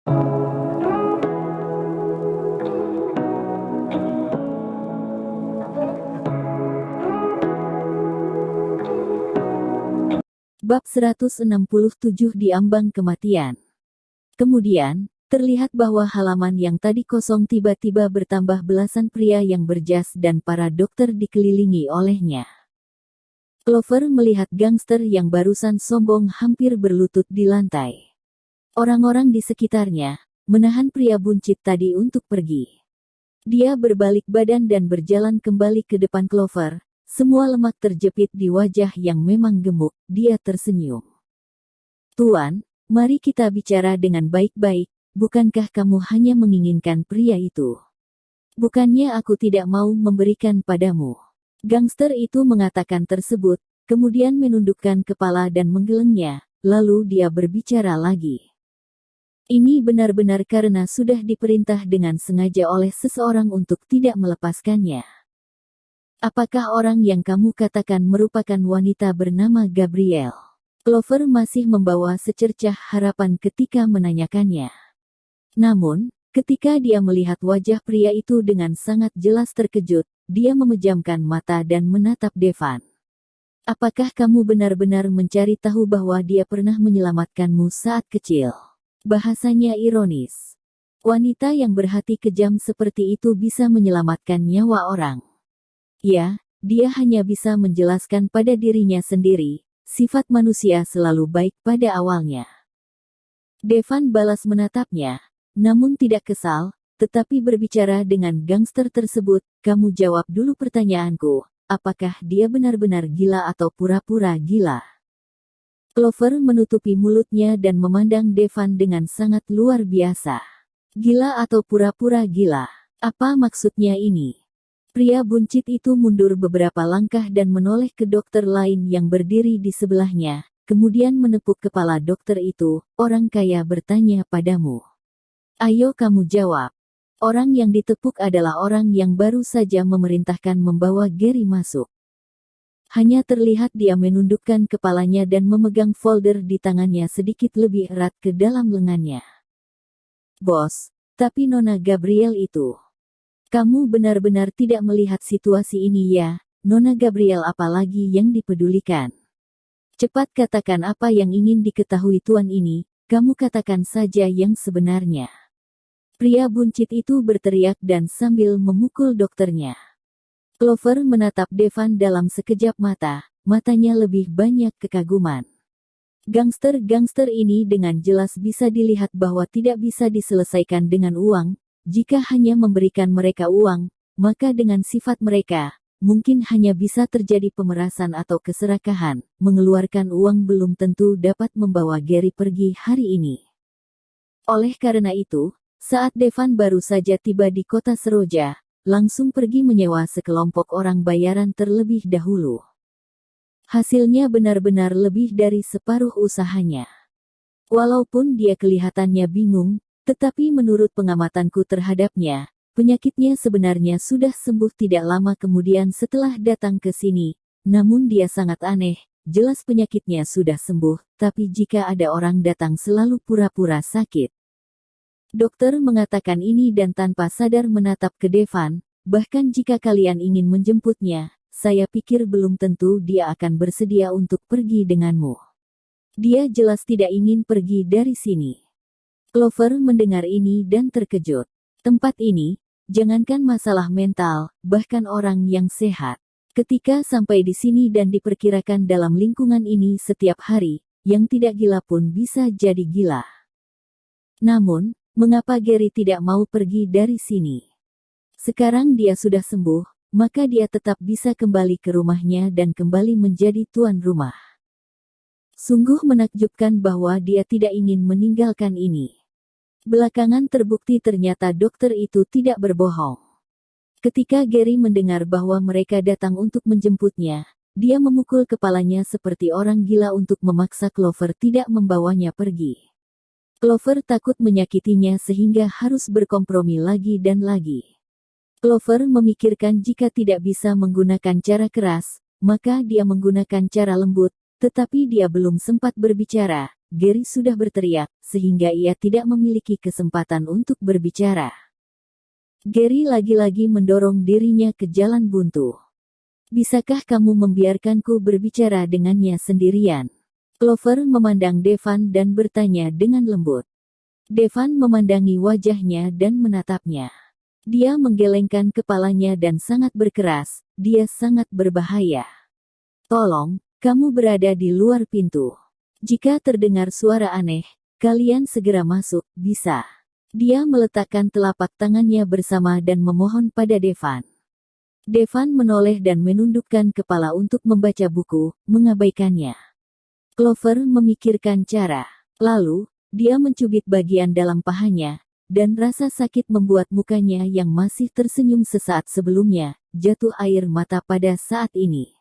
Bab 167 di ambang kematian. Kemudian, terlihat bahwa halaman yang tadi kosong tiba-tiba bertambah belasan pria yang berjas dan para dokter dikelilingi olehnya. Clover melihat gangster yang barusan sombong hampir berlutut di lantai. Orang-orang di sekitarnya menahan pria buncit tadi untuk pergi. Dia berbalik badan dan berjalan kembali ke depan Clover. Semua lemak terjepit di wajah yang memang gemuk. Dia tersenyum. "Tuan, mari kita bicara dengan baik-baik. Bukankah kamu hanya menginginkan pria itu? Bukannya aku tidak mau memberikan padamu." Gangster itu mengatakan tersebut, kemudian menundukkan kepala dan menggelengnya, lalu dia berbicara lagi. "Ini benar-benar karena sudah diperintah dengan sengaja oleh seseorang untuk tidak melepaskannya. Apakah orang yang kamu katakan merupakan wanita bernama Gabriel?" Clover masih membawa secercah harapan ketika menanyakannya. Namun, ketika dia melihat wajah pria itu dengan sangat jelas terkejut, dia memejamkan mata dan menatap Devan. "Apakah kamu benar-benar mencari tahu bahwa dia pernah menyelamatkanmu saat kecil?" Bahasanya ironis. Wanita yang berhati kejam seperti itu bisa menyelamatkan nyawa orang. Ya, dia hanya bisa menjelaskan pada dirinya sendiri, sifat manusia selalu baik pada awalnya. Devan balas menatapnya, namun tidak kesal, tetapi berbicara dengan gangster tersebut. "Kamu jawab dulu pertanyaanku, apakah dia benar-benar gila atau pura-pura gila?" Clover menutupi mulutnya dan memandang Devan dengan sangat luar biasa. "Gila atau pura-pura gila? Apa maksudnya ini?" Pria buncit itu mundur beberapa langkah dan menoleh ke dokter lain yang berdiri di sebelahnya, kemudian menepuk kepala dokter itu. "Orang kaya bertanya padamu. Ayo kamu jawab." Orang yang ditepuk adalah orang yang baru saja memerintahkan membawa Gary masuk. Hanya terlihat dia menundukkan kepalanya dan memegang folder di tangannya sedikit lebih erat ke dalam lengannya. "Bos, tapi Nona Gabriel itu. Kamu benar-benar tidak melihat situasi ini ya, Nona Gabriel apalagi yang dipedulikan. Cepat katakan apa yang ingin diketahui tuan ini, kamu katakan saja yang sebenarnya." Pria buncit itu berteriak dan sambil memukul dokternya. Clover menatap Devan dalam sekejap mata, matanya lebih banyak kekaguman. Gangster-gangster ini dengan jelas bisa dilihat bahwa tidak bisa diselesaikan dengan uang. Jika hanya memberikan mereka uang, maka dengan sifat mereka, mungkin hanya bisa terjadi pemerasan atau keserakahan. Mengeluarkan uang belum tentu dapat membawa Gary pergi hari ini. Oleh karena itu, saat Devan baru saja tiba di kota Seroja, langsung pergi menyewa sekelompok orang bayaran terlebih dahulu. Hasilnya benar-benar lebih dari separuh usahanya. Walaupun dia kelihatannya bingung, tetapi menurut pengamatanku terhadapnya, penyakitnya sebenarnya sudah sembuh tidak lama kemudian setelah datang ke sini. Namun dia sangat aneh, jelas penyakitnya sudah sembuh, tapi jika ada orang datang selalu pura-pura sakit. Dokter mengatakan ini dan tanpa sadar menatap ke Devan. "Bahkan jika kalian ingin menjemputnya, saya pikir belum tentu dia akan bersedia untuk pergi denganmu. Dia jelas tidak ingin pergi dari sini." Clover mendengar ini dan terkejut. Tempat ini, jangankan masalah mental, bahkan orang yang sehat. Ketika sampai di sini dan diperkirakan dalam lingkungan ini setiap hari, yang tidak gila pun bisa jadi gila. Namun, mengapa Gary tidak mau pergi dari sini? Sekarang dia sudah sembuh, maka dia tetap bisa kembali ke rumahnya dan kembali menjadi tuan rumah. Sungguh menakjubkan bahwa dia tidak ingin meninggalkan ini. Belakangan terbukti ternyata dokter itu tidak berbohong. Ketika Gary mendengar bahwa mereka datang untuk menjemputnya, dia memukul kepalanya seperti orang gila untuk memaksa Clover tidak membawanya pergi. Clover takut menyakitinya sehingga harus berkompromi lagi dan lagi. Clover memikirkan jika tidak bisa menggunakan cara keras, maka dia menggunakan cara lembut, tetapi dia belum sempat berbicara. Gary sudah berteriak, sehingga ia tidak memiliki kesempatan untuk berbicara. Gary lagi-lagi mendorong dirinya ke jalan buntu. Bisakah kamu membiarkanku berbicara dengannya sendirian? Clover memandang Devan dan bertanya dengan lembut. Devan memandangi wajahnya dan menatapnya. Dia menggelengkan kepalanya dan sangat berkeras, dia sangat berbahaya. Tolong, kamu berada di luar pintu. Jika terdengar suara aneh, kalian segera masuk, bisa. Dia meletakkan telapak tangannya bersama dan memohon pada Devan. Devan menoleh dan menundukkan kepala untuk membaca buku, mengabaikannya. Clover memikirkan cara. Lalu, dia mencubit bagian dalam pahanya, dan rasa sakit membuat mukanya yang masih tersenyum sesaat sebelumnya, jatuh air mata pada saat ini.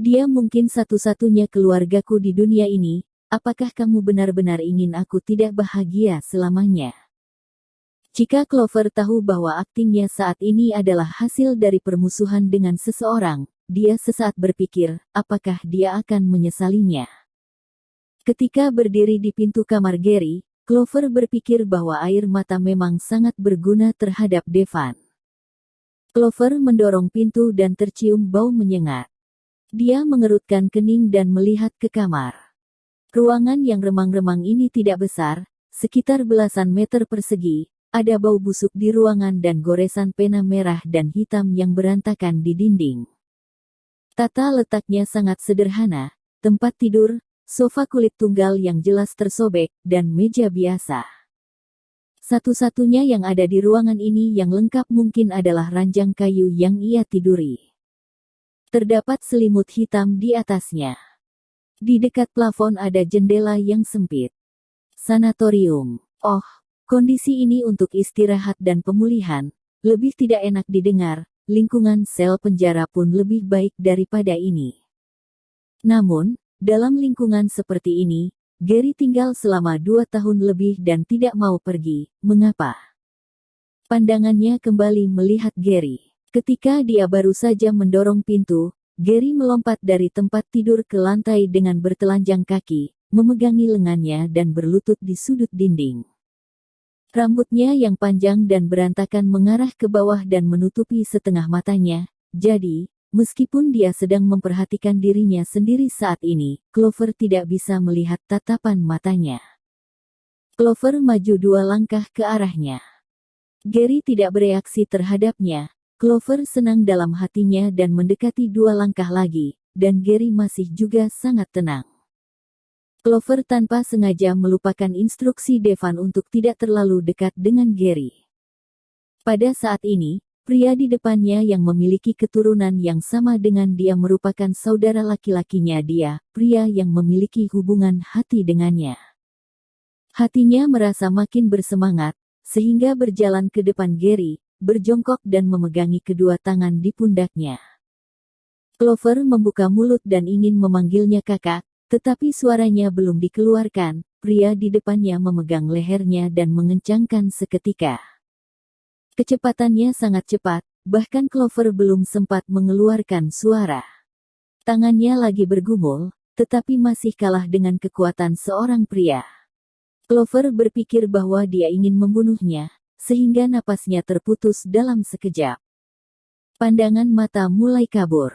Dia mungkin satu-satunya keluargaku di dunia ini, apakah kamu benar-benar ingin aku tidak bahagia selamanya? Jika Clover tahu bahwa aktingnya saat ini adalah hasil dari permusuhan dengan seseorang, dia sesaat berpikir, apakah dia akan menyesalinya? Ketika berdiri di pintu kamar Gary, Clover berpikir bahwa air mata memang sangat berguna terhadap Devan. Clover mendorong pintu dan tercium bau menyengat. Dia mengerutkan kening dan melihat ke kamar. Ruangan yang remang-remang ini tidak besar, sekitar belasan meter persegi, ada bau busuk di ruangan dan goresan pena merah dan hitam yang berantakan di dinding. Tata letaknya sangat sederhana, tempat tidur, sofa kulit tunggal yang jelas tersobek, dan meja biasa. Satu-satunya yang ada di ruangan ini yang lengkap mungkin adalah ranjang kayu yang ia tiduri. Terdapat selimut hitam di atasnya. Di dekat plafon ada jendela yang sempit. Sanatorium. Oh, kondisi ini untuk istirahat dan pemulihan, lebih tidak enak didengar, lingkungan sel penjara pun lebih baik daripada ini. Namun, dalam lingkungan seperti ini, Gary tinggal selama 2 tahun lebih dan tidak mau pergi. Mengapa? Pandangannya kembali melihat Gary. Ketika dia baru saja mendorong pintu, Gary melompat dari tempat tidur ke lantai dengan bertelanjang kaki, memegangi lengannya dan berlutut di sudut dinding. Rambutnya yang panjang dan berantakan mengarah ke bawah dan menutupi setengah matanya, jadi, meskipun dia sedang memperhatikan dirinya sendiri saat ini, Clover tidak bisa melihat tatapan matanya. Clover maju 2 langkah ke arahnya. Gary tidak bereaksi terhadapnya. Clover senang dalam hatinya dan mendekati 2 langkah lagi, dan Gary masih juga sangat tenang. Clover tanpa sengaja melupakan instruksi Devan untuk tidak terlalu dekat dengan Gary. Pada saat ini, pria di depannya yang memiliki keturunan yang sama dengan dia merupakan saudara laki-lakinya dia, pria yang memiliki hubungan hati dengannya. Hatinya merasa makin bersemangat, sehingga berjalan ke depan Gary, berjongkok dan memegangi kedua tangan di pundaknya. Clover membuka mulut dan ingin memanggilnya kakak, tetapi suaranya belum dikeluarkan, pria di depannya memegang lehernya dan mengencangkan seketika. Kecepatannya sangat cepat, bahkan Clover belum sempat mengeluarkan suara. Tangannya lagi bergumul, tetapi masih kalah dengan kekuatan seorang pria. Clover berpikir bahwa dia ingin membunuhnya, sehingga napasnya terputus dalam sekejap. Pandangan mata mulai kabur.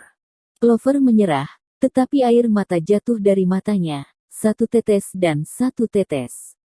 Clover menyerah, tetapi air mata jatuh dari matanya, 1 tetes dan 1 tetes.